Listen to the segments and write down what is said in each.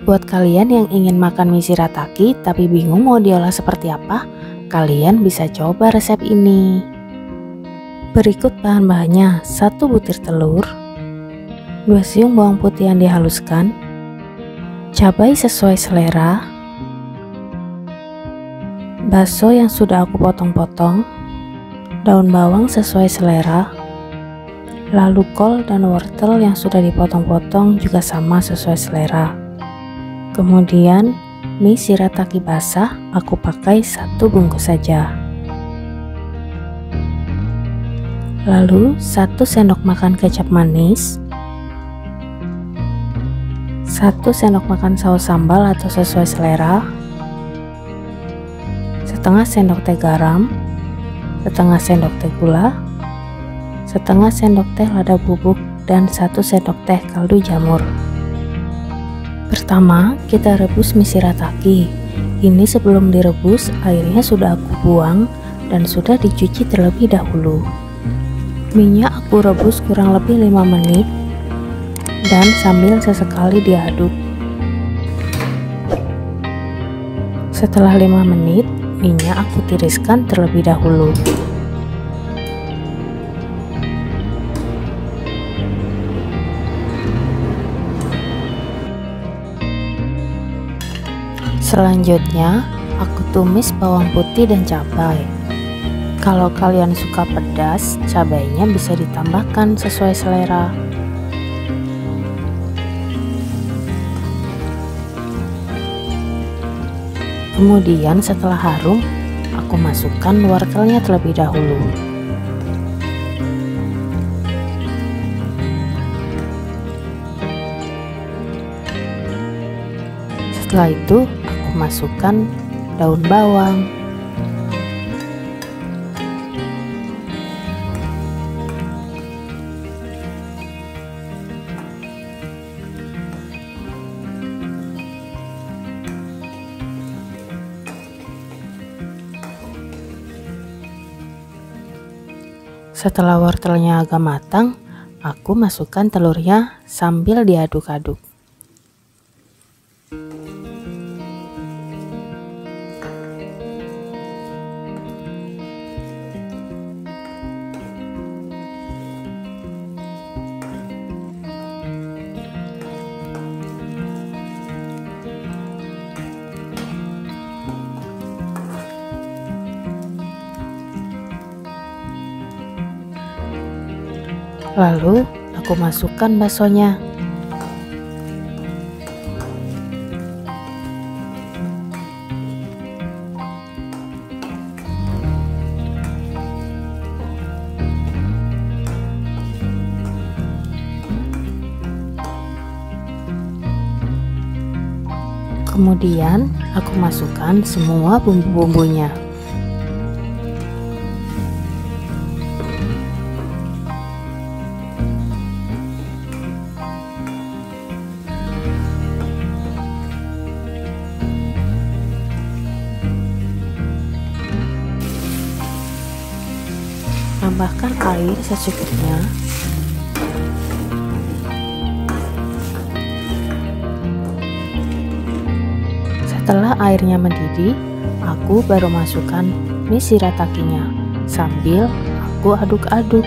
Buat kalian yang ingin makan mie shirataki tapi bingung mau diolah seperti apa, kalian bisa coba resep ini. Berikut bahan-bahannya: 1 butir telur, 2 siung bawang putih yang dihaluskan, cabai sesuai selera, bakso yang sudah aku potong-potong, daun bawang sesuai selera, lalu kol dan wortel yang sudah dipotong-potong juga sama sesuai selera. Kemudian mie shirataki basah aku pakai 1 bungkus saja. Lalu 1 sendok makan kecap manis, 1 sendok makan saus sambal atau sesuai selera, setengah sendok teh garam, setengah sendok teh gula, setengah sendok teh lada bubuk, dan 1 sendok teh kaldu jamur. Pertama, kita rebus mie shirataki. Ini sebelum direbus, airnya sudah aku buang dan sudah dicuci terlebih dahulu. Minyak aku rebus kurang lebih 5 menit dan sambil sesekali diaduk. Setelah 5 menit, minyak aku tiriskan terlebih dahulu. Selanjutnya, aku tumis bawang putih dan cabai. Kalau kalian suka pedas, cabainya bisa ditambahkan sesuai selera. Kemudian setelah harum, aku masukkan wortelnya terlebih dahulu. Setelah itu, aku masukkan daun bawang, setelah wortelnya agak matang, aku masukkan telurnya sambil diaduk-aduk. Lalu aku masukkan baksonya. Kemudian aku masukkan semua bumbu-bumbunya. Tambahkan air secukupnya. Setelah airnya mendidih, aku baru masukkan mie shiratakinya sambil aku aduk-aduk.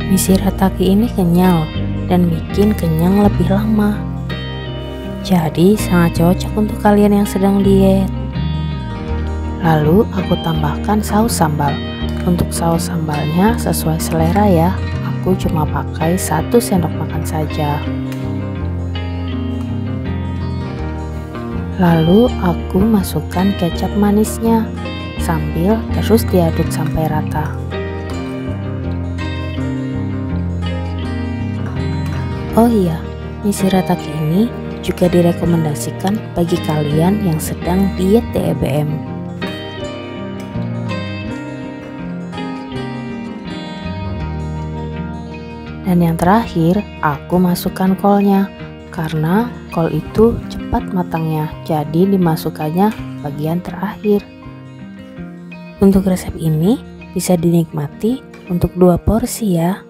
Mie shirataki ini kenyal dan bikin kenyang lebih lama. Jadi sangat cocok untuk kalian yang sedang diet. Lalu aku tambahkan saus sambal. Untuk saus sambalnya sesuai selera ya, aku cuma pakai 1 sendok makan saja. Lalu aku masukkan kecap manisnya sambil terus diaduk sampai rata. Oh iya, mie shirataki ini juga direkomendasikan bagi kalian yang sedang diet DEBM. Dan yang terakhir, aku masukkan kolnya karena kol itu cepat matangnya, jadi dimasukkannya bagian terakhir. Untuk resep ini bisa dinikmati untuk 2 porsi ya.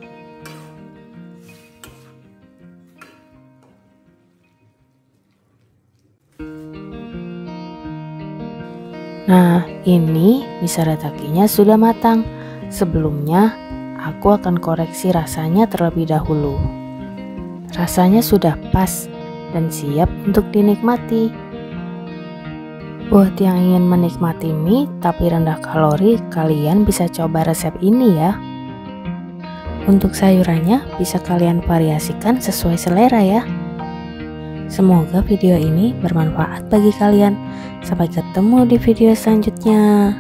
Nah, ini mie shiratakinya sudah matang. Sebelumnya, aku akan koreksi rasanya terlebih dahulu. Rasanya sudah pas dan siap untuk dinikmati. Buat yang ingin menikmati mie tapi rendah kalori, kalian bisa coba resep ini ya. Untuk sayurannya bisa kalian variasikan sesuai selera ya. Semoga video ini bermanfaat bagi kalian. Sampai ketemu di video selanjutnya.